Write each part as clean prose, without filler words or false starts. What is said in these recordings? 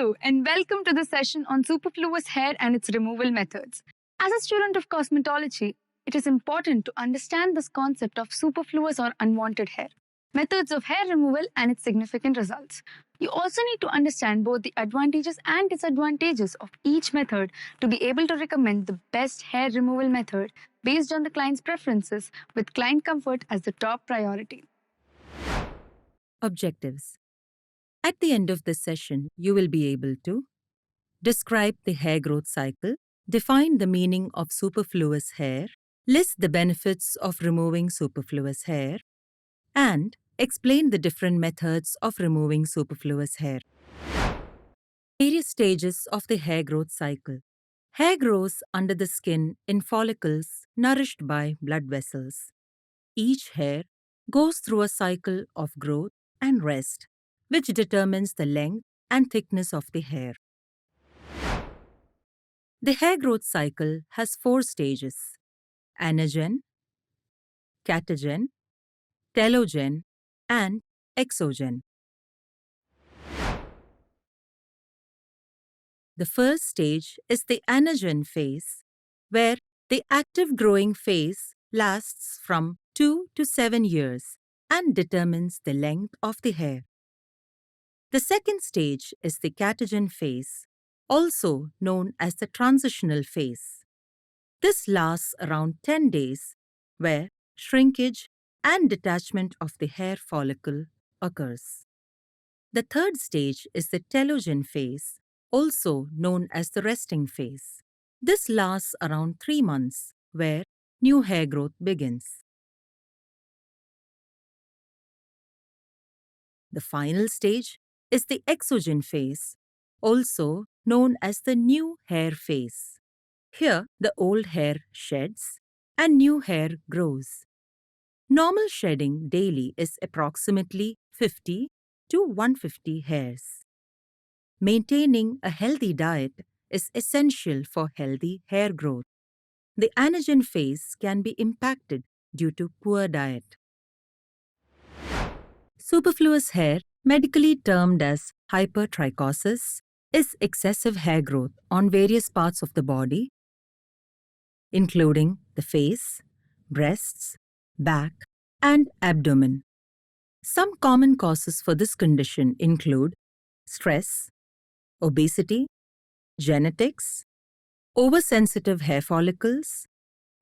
Hello and welcome to the session on superfluous hair and its removal methods. As a student of cosmetology, it is important to understand this concept of superfluous or unwanted hair, methods of hair removal and its significant results. You also need to understand both the advantages and disadvantages of each method to be able to recommend the best hair removal method based on the client's preferences with client comfort as the top priority. Objectives. At the end of this session, you will be able to describe the hair growth cycle, define the meaning of superfluous hair, list the benefits of removing superfluous hair, and explain the different methods of removing superfluous hair. Various stages of the hair growth cycle. Hair grows under the skin in follicles nourished by blood vessels. Each hair goes through a cycle of growth and rest, which determines the length and thickness of the hair. The hair growth cycle has 4 stages: anagen, catagen, telogen, and exogen. The first stage is the anagen phase, where the active growing phase lasts from 2 to 7 years and determines the length of the hair. The second stage is the catagen phase, also known as the transitional phase. This lasts around 10 days, where shrinkage and detachment of the hair follicle occurs. The third stage is the telogen phase, also known as the resting phase. This lasts around 3 months, where new hair growth begins. The final stage is the exogen phase, also known as the new hair phase. Here, the old hair sheds and new hair grows. Normal shedding daily is approximately 50 to 150 hairs. Maintaining a healthy diet is essential for healthy hair growth. The anagen phase can be impacted due to poor diet. Superfluous hair, medically termed as hypertrichosis, is excessive hair growth on various parts of the body, including the face, breasts, back, and abdomen. Some common causes for this condition include stress, obesity, genetics, oversensitive hair follicles,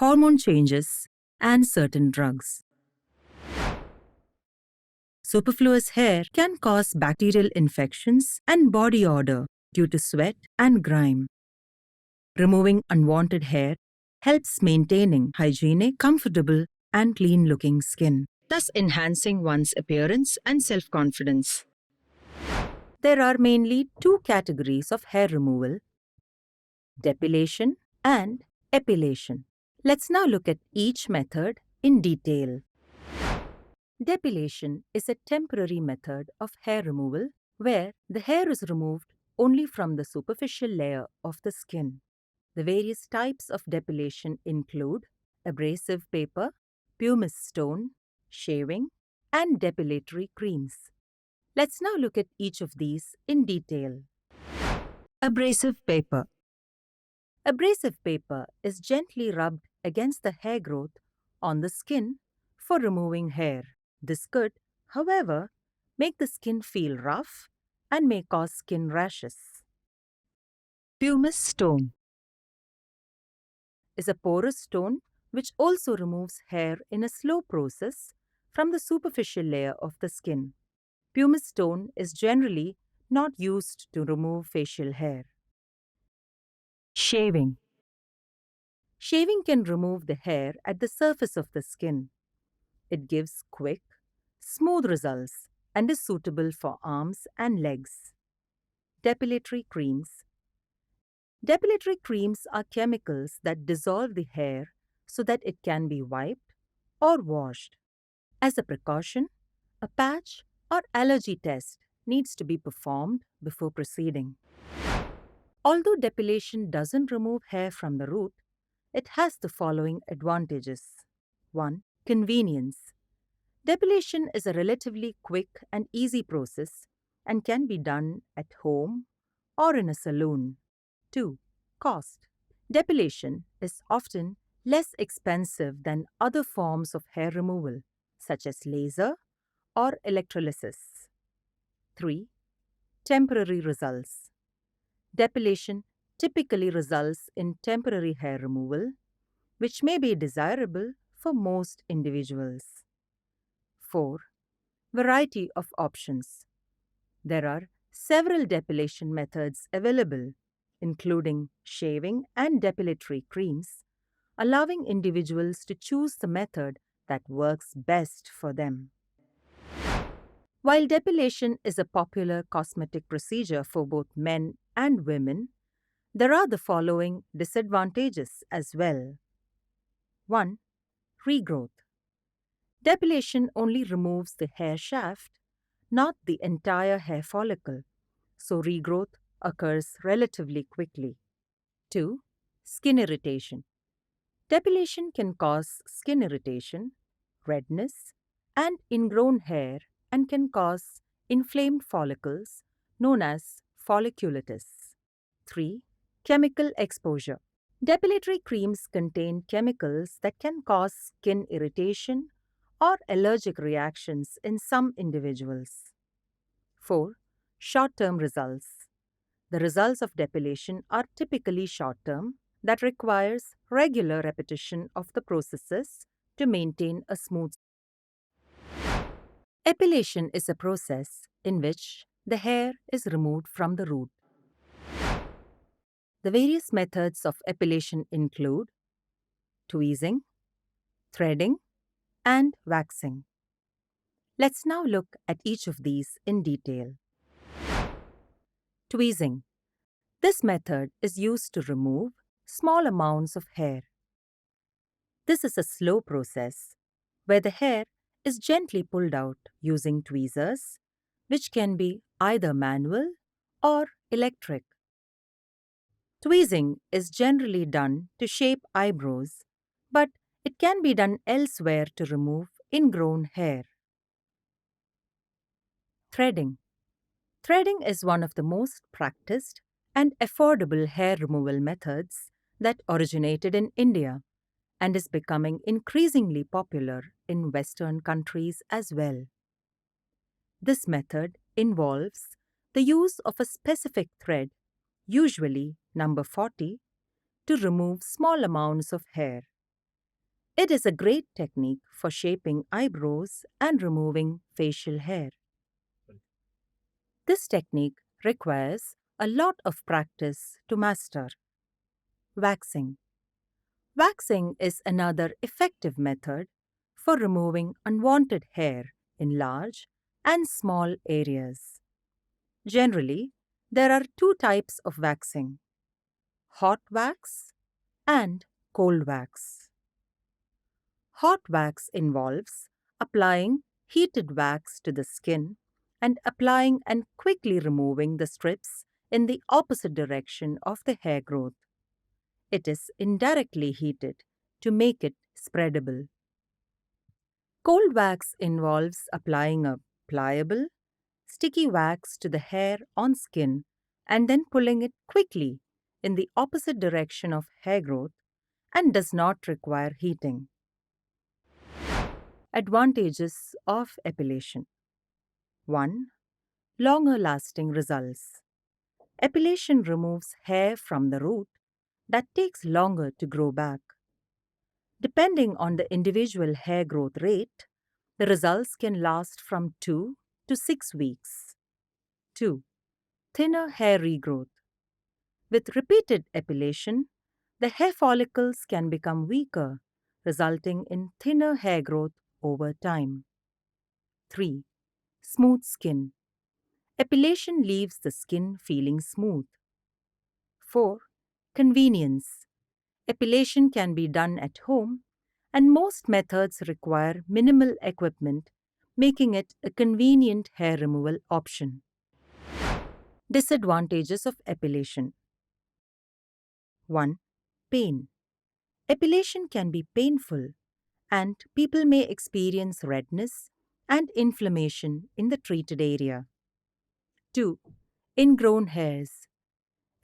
hormone changes, and certain drugs. Superfluous hair can cause bacterial infections and body odor due to sweat and grime. Removing unwanted hair helps maintaining hygienic, comfortable, and clean-looking skin, thus enhancing one's appearance and self-confidence. There are mainly 2 categories of hair removal: depilation and epilation. Let's now look at each method in detail. Depilation is a temporary method of hair removal where the hair is removed only from the superficial layer of the skin. The various types of depilation include abrasive paper, pumice stone, shaving, and depilatory creams. Let's now look at each of these in detail. Abrasive paper. Abrasive paper is gently rubbed against the hair growth on the skin for removing hair. This could, however, make the skin feel rough and may cause skin rashes. Pumice stone is a porous stone which also removes hair in a slow process from the superficial layer of the skin. Pumice stone is generally not used to remove facial hair. Shaving. Shaving can remove the hair at the surface of the skin. It gives quick, smooth results and is suitable for arms and legs. Depilatory creams. Depilatory creams are chemicals that dissolve the hair so that it can be wiped or washed. As a precaution, a patch or allergy test needs to be performed before proceeding. Although depilation doesn't remove hair from the root, it has the following advantages. 1. Convenience. Depilation is a relatively quick and easy process and can be done at home or in a salon. 2. Cost. Depilation is often less expensive than other forms of hair removal, such as laser or electrolysis. 3. Temporary results. Depilation typically results in temporary hair removal, which may be desirable for most individuals. 4. Variety of options. There are several depilation methods available, including shaving and depilatory creams, allowing individuals to choose the method that works best for them. While depilation is a popular cosmetic procedure for both men and women, there are the following disadvantages as well. 1. Regrowth. Depilation only removes the hair shaft, not the entire hair follicle, so regrowth occurs relatively quickly. 2. Skin irritation. Depilation can cause skin irritation, redness, and ingrown hair and can cause inflamed follicles known as folliculitis. 3. Chemical exposure. Depilatory creams contain chemicals that can cause skin irritation or allergic reactions in some individuals. 4. Short term results. The results of depilation are typically short term, that requires regular repetition of the processes to maintain a smooth. Epilation is a process in which the hair is removed from the root. The various methods of epilation include tweezing, threading, and waxing. Let's now look at each of these in detail. Tweezing. This method is used to remove small amounts of hair. This is a slow process where the hair is gently pulled out using tweezers, which can be either manual or electric. Tweezing is generally done to shape eyebrows, but it can be done elsewhere to remove ingrown hair. Threading. Threading is one of the most practiced and affordable hair removal methods that originated in India and is becoming increasingly popular in Western countries as well. This method involves the use of a specific thread, usually number 40, to remove small amounts of hair. It is a great technique for shaping eyebrows and removing facial hair. This technique requires a lot of practice to master. Waxing. Waxing is another effective method for removing unwanted hair in large and small areas. Generally, there are two types of waxing: hot wax and cold wax. Hot wax involves applying heated wax to the skin and applying and quickly removing the strips in the opposite direction of the hair growth. It is indirectly heated to make it spreadable. Cold wax involves applying a pliable, sticky wax to the hair on skin and then pulling it quickly in the opposite direction of hair growth and does not require heating. Advantages of epilation. 1. Longer lasting results. Epilation removes hair from the root that takes longer to grow back. Depending on the individual hair growth rate, the results can last from 2 to 6 weeks. 2. Thinner hair regrowth. With repeated epilation, the hair follicles can become weaker, resulting in thinner hair growth over time. 3. Smooth skin. Epilation leaves the skin feeling smooth. 4. Convenience. Epilation can be done at home, and most methods require minimal equipment, making it a convenient hair removal option. Disadvantages of epilation. 1. Pain. Epilation can be painful, and people may experience redness and inflammation in the treated area. 2. Ingrown hairs.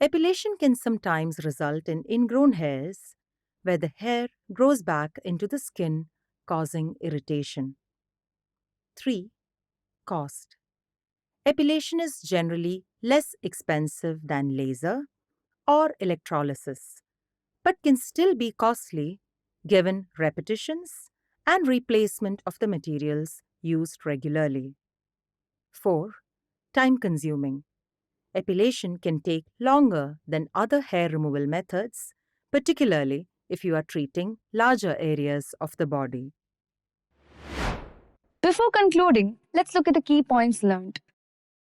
Epilation can sometimes result in ingrown hairs, where the hair grows back into the skin, causing irritation. 3. Cost. Epilation is generally less expensive than laser or electrolysis, but can still be costly given repetitions and replacement of the materials used regularly. 4. Time consuming. Epilation can take longer than other hair removal methods, particularly if you are treating larger areas of the body. Before concluding, let's look at the key points learned.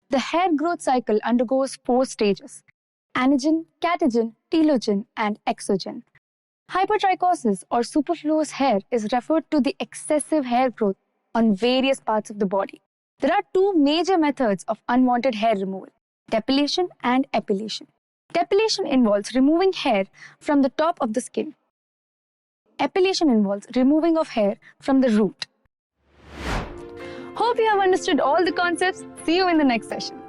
The hair growth cycle undergoes 4 stages: anagen, catagen, telogen, and exogen. Hypertrichosis or superfluous hair is referred to the excessive hair growth on various parts of the body. There are 2 major methods of unwanted hair removal: depilation and epilation. Depilation involves removing hair from the top of the skin. Epilation involves removing of hair from the root. Hope you have understood all the concepts. See you in the next session.